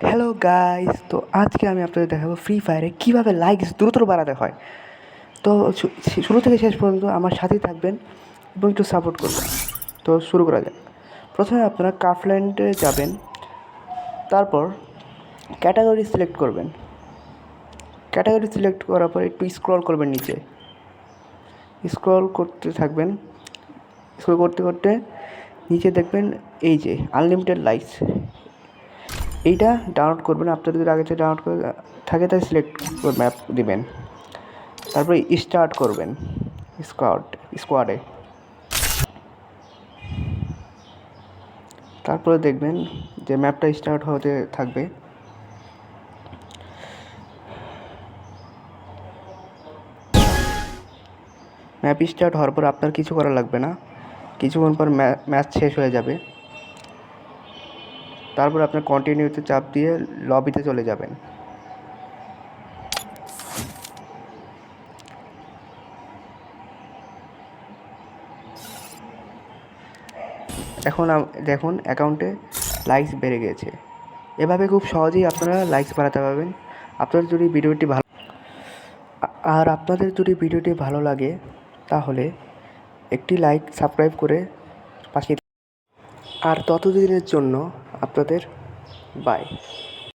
Hello guys, তো আজকে আমি আপনাদের দেখাবো ফ্রি ফায়ারে কীভাবে লাইকস দ্রুত বাড়াতে হয়। তো শুরু থেকে শেষ পর্যন্ত আমার সাথেই থাকবেন এবং একটু সাপোর্ট করবেন। তো শুরু করা যাক। প্রথমে আপনারা ক্রাফল্যান্ডে যাবেন, তারপর ক্যাটাগরি সিলেক্ট করবেন। ক্যাটাগরি সিলেক্ট করার পর একটু স্ক্রল করবেন নিচে, স্ক্রল করতে থাকবেন। স্ক্রল করতে করতে নিচে দেখবেন এই যে আনলিমিটেড লাইকস, এইটা ডাউনলোড করবেন। আপনাদের যদি আগে থেকে ডাউনলোড করে থাকে তাহলে সিলেক্ট করে ম্যাপ দিবেন, তারপরে স্টার্ট করবেন স্কোয়াডে। তারপরে দেখবেন যে ম্যাপটা স্টার্ট হতে থাকবে। ম্যাপ স্টার্ট হওয়ার পর আপনার কিছু করা লাগবে না, কিছুক্ষণ পর ম্যাচ শেষ হয়ে যাবে। তারপর আপনার কন্টিনিউতে চাপ দিয়ে লবিতে চলে যাবেন। এখন দেখুন অ্যাকাউন্টে লাইকস বেড়ে গেছে। এভাবে খুব সহজেই আপনারা লাইকস বাড়াতে পারবেন। আপনাদের যদি ভিডিওটি ভালো লাগে তাহলে একটি লাইক, সাবস্ক্রাইব করে পাশে। আর ততদিনের জন্য আপনাদের বাই।